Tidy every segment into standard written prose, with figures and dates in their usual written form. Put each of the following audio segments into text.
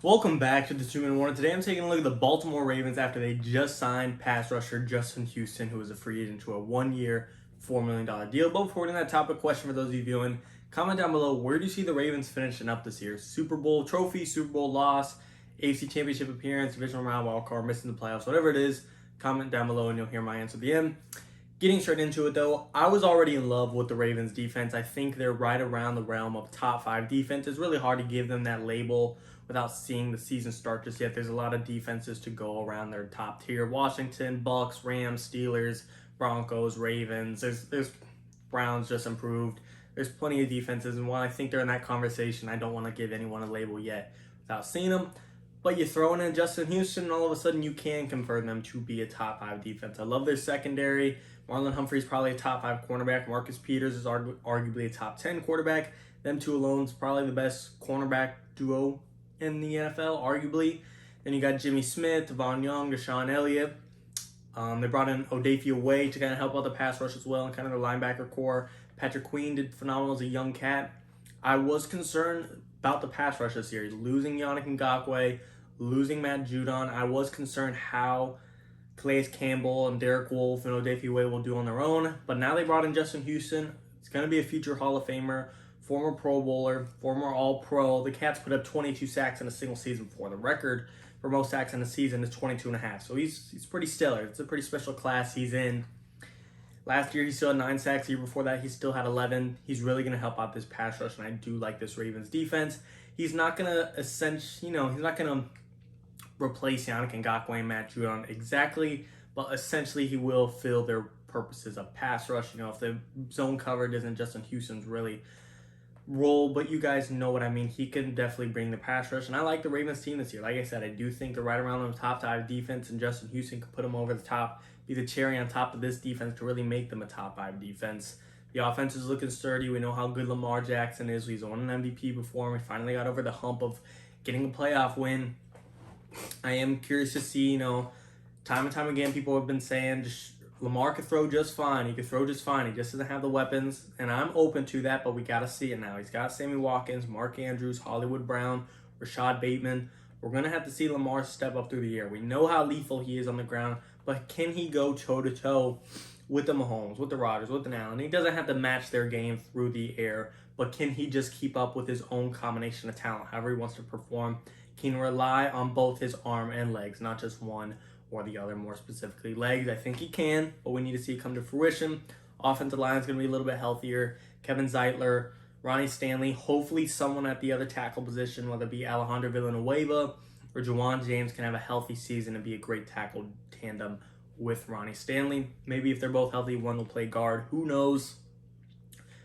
Welcome back to the 2-Minute Warning. Today I'm taking a look at the Baltimore Ravens after they just signed pass rusher Justin Houston, who is a free agent, to a one-year, $4 million deal. But before we get into that topic, question for those of you viewing, comment down below, where do you see the Ravens finishing up this year? Super Bowl trophy, Super Bowl loss, AFC Championship appearance, divisional round, wild card, missing the playoffs, whatever it is, comment down below and you'll hear my answer at the end. Getting straight into it though, I was already in love with the Ravens defense. I think they're right around the realm of top 5 defense. It's really hard to give them that label without seeing the season start just yet. There's a lot of defenses to go around their top tier. Washington, Bucks, Rams, Steelers, Broncos, Ravens. There's Browns just improved. There's plenty of defenses, and while I think they're in that conversation, I don't want to give anyone a label yet without seeing them. But you throw in Justin Houston, and all of a sudden you can convert them to be a top 5 defense. I love their secondary. Marlon Humphrey's probably a top 5 cornerback. Marcus Peters is arguably a top 10 quarterback. Them two alone is probably the best cornerback duo in the NFL, arguably. Then you got Jimmy Smith, Devon Young, Deshaun Elliott. They brought in Odafe Away to kind of help out the pass rush as well and kind of the linebacker core. Patrick Queen did phenomenal as a young cat. I was concerned about the pass rush this series. Losing Yannick Ngakoue, losing Matt Judon. I was concerned how Calais Campbell and Derek Wolfe and Odafe Away will do on their own. But now they brought in Justin Houston. It's going to be a future Hall of Famer, former Pro Bowler, former All-Pro. The Cats put up 22 sacks in a single season before. The record for most sacks in a season is 22 and a half. So he's pretty stellar. It's a pretty special class he's in. Last year he still had 9 sacks. The year before that he still had 11. He's really going to help out this pass rush, and I do like this Ravens defense. He's not going to he's not going to replace Yannick Ngakoue and Matt Judon exactly, but essentially he will fill their purposes of pass rush. If the zone coverage isn't Justin Houston's really role, but you guys know what I mean. He can definitely bring the pass rush, and I like the Ravens team this year. Like I said, I do think they're right around the top 5 defense, and Justin Houston could put them over the top, be the cherry on top of this defense to really make them a top 5 defense. The offense is looking sturdy. We know how good Lamar Jackson is. He's won an MVP before, and we finally got over the hump of getting a playoff win. I am curious to see, time and time again, people have been saying Lamar could throw just fine. He could throw just fine. He just doesn't have the weapons, and I'm open to that, but we got to see it now. He's got Sammy Watkins, Mark Andrews, Hollywood Brown, Rashod Bateman. We're going to have to see Lamar step up through the air. We know how lethal he is on the ground, but can he go toe-to-toe with the Mahomes, with the Rodgers, with the Allen? He doesn't have to match their game through the air, but can he just keep up with his own combination of talent, however he wants to perform? Can he rely on both his arm and legs, not just one or the other, more specifically legs? I think he can, but we need to see it come to fruition. Offensive line is going to be a little bit healthier. Kevin Zeitler, Ronnie Stanley, hopefully someone at the other tackle position, whether it be Alejandro Villanueva or Juwan James, can have a healthy season and be a great tackle tandem with Ronnie Stanley. Maybe if they're both healthy, one will play guard. Who knows?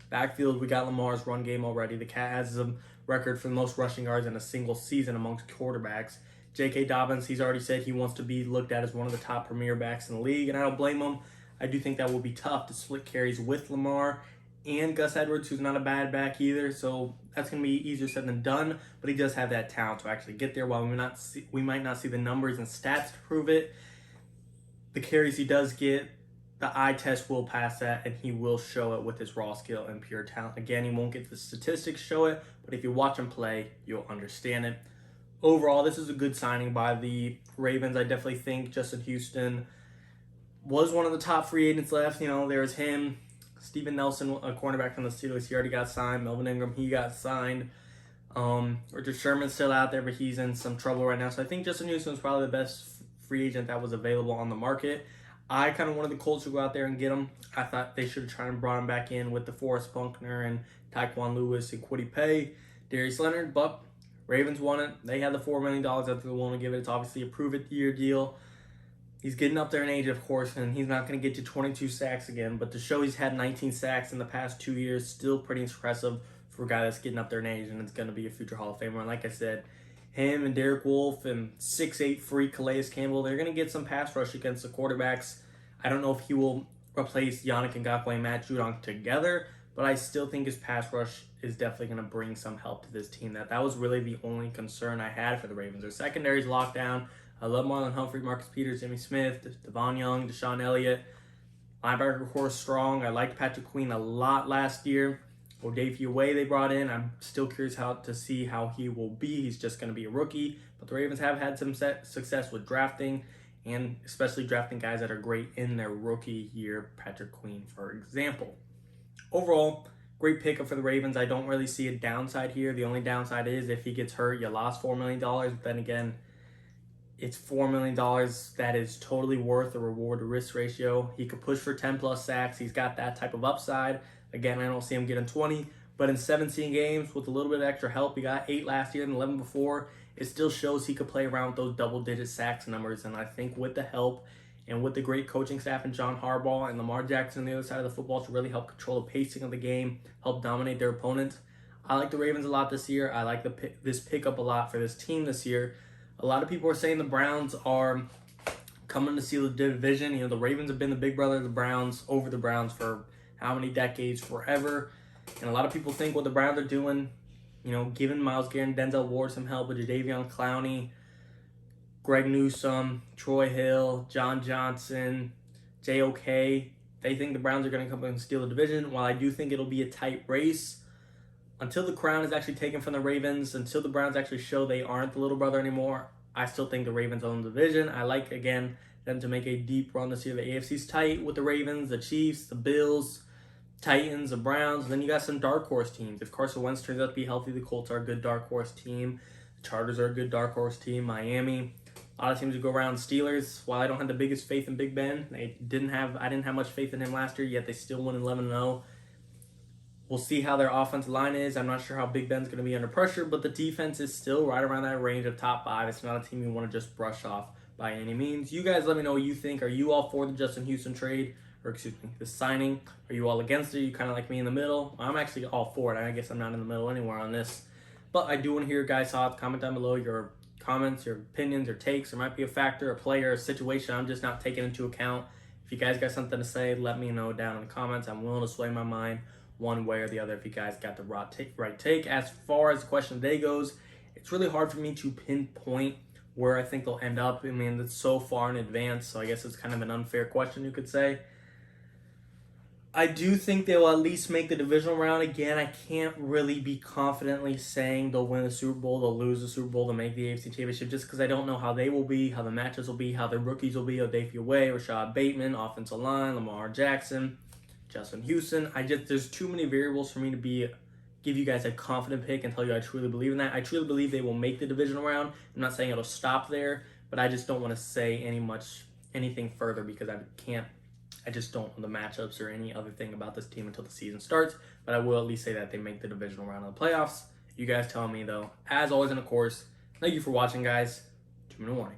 Backfield, we got Lamar's run game already. The Cat has a record for the most rushing yards in a single season amongst quarterbacks. J.K. Dobbins, he's already said he wants to be looked at as one of the top premier backs in the league, and I don't blame him. I do think that will be tough to split carries with Lamar and Gus Edwards, who's not a bad back either, so that's going to be easier said than done, but he does have that talent to actually get there. While we might not see the numbers and stats to prove it, the carries he does get, the eye test will pass that, and he will show it with his raw skill and pure talent. Again, he won't get the statistics show it, but if you watch him play, you'll understand it. Overall, this is a good signing by the Ravens. I definitely think Justin Houston was one of the top free agents left. There's him, Steven Nelson, a cornerback from the Steelers. He already got signed. Melvin Ingram, he got signed. Richard Sherman's still out there, but he's in some trouble right now. So I think Justin Houston was probably the best free agent that was available on the market. I kind of wanted the Colts to go out there and get him. I thought they should have tried and brought him back in with DeForest Buckner and Tyquan Lewis and Kwity Paye, Darius Leonard, but Ravens won it. They had the $4 million that they're willing to give it. It's obviously a prove-it-year deal. He's getting up there in age, of course, and he's not going to get to 22 sacks again, but to show he's had 19 sacks in the past 2 years, still pretty impressive for a guy that's getting up there in age, and it's going to be a future Hall of Famer. And like I said, him and Derek Wolfe and 6'8" free Calais Campbell, they're going to get some pass rush against the quarterbacks. I don't know if he will replace Yannick Ngakoue and Matt Judon together, but I still think his pass rush is definitely going to bring some help to this team. That was really the only concern I had for the Ravens. Their secondary's locked down. I love Marlon Humphrey, Marcus Peters, Jimmy Smith, Devon Young, Deshaun Elliott. Linebacker core is strong. I liked Patrick Queen a lot last year. Way they brought in. I'm still curious to see how he will be. He's just going to be a rookie, but the Ravens have had some success with drafting, and especially drafting guys that are great in their rookie year. Patrick Queen, for example. Overall, great pickup for the Ravens. I don't really see a downside here. The only downside is if he gets hurt, you lost $4 million. But then again, it's $4 million that is totally worth the reward to risk ratio. He could push for 10 plus sacks. He's got that type of upside. Again, I don't see him getting 20, but in 17 games with a little bit of extra help, he got 8 last year and 11 before. It still shows he could play around with those double-digit sacks numbers, and I think with the help and with the great coaching staff and John Harbaugh and Lamar Jackson on the other side of the football to really help control the pacing of the game, help dominate their opponents. I like the Ravens a lot this year. I like this pickup a lot for this team this year. A lot of people are saying the Browns are coming to seal the division. You know, the Ravens have been the big brother of the Browns over the Browns for how many decades? Forever. And a lot of people think what the Browns are doing, you know, giving Myles Garrett and Denzel Ward some help with Jadeveon Clowney, Greg Newsome, Troy Hill, John Johnson, JOK. They think the Browns are going to come and steal the division. While I do think it'll be a tight race, until the crown is actually taken from the Ravens, until the Browns actually show they aren't the little brother anymore, I still think the Ravens own the division. I like, again, them to make a deep run this year. The AFC's tight with the Ravens, the Chiefs, the Bills, Titans, the Browns. Then you got some dark horse teams. If Carson Wentz turns out to be healthy, the Colts are a good dark horse team. The Chargers are a good dark horse team. Miami. A lot of teams would go around. Steelers, while I don't have the biggest faith in Big Ben, I didn't have much faith in him last year, yet they still won 11-0. We'll see how their offensive line is. I'm not sure how Big Ben's going to be under pressure, but the defense is still right around that range of top 5. It's not a team you want to just brush off by any means. You guys let me know what you think. Are you all for the Justin Houston trade? Or excuse me, the signing? Are you all against it? Are you kind of like me in the middle? I'm actually all for it. I guess I'm not in the middle anywhere on this. But I do want to hear your guys' thoughts. Comment down below your comments, your opinions, your takes. There might be a factor, a player, a situation I'm just not taking into account. If you guys got something to say, let me know down in the comments. I'm willing to sway my mind one way or the other if you guys got the right take. As far as the question of the day goes, it's really hard for me to pinpoint where I think they'll end up. I mean, it's so far in advance, so I guess it's kind of an unfair question, you could say. I do think they'll at least make the divisional round. Again, I can't really be confidently saying they'll win the Super Bowl, they'll lose the Super Bowl, they'll make the AFC Championship, just because I don't know how they will be, how the matches will be, how the rookies will be. Way, Rashod Bateman, offensive line, Lamar Jackson, Justin Houston. There's too many variables for me to give you guys a confident pick and tell you I truly believe in that. I truly believe they will make the divisional round. I'm not saying it'll stop there, but I just don't want to say anything further because I just don't know the matchups or any other thing about this team until the season starts. But I will at least say that they make the divisional round of the playoffs. You guys tell me, though. As always, and of course, thank you for watching, guys. 2-minute warning.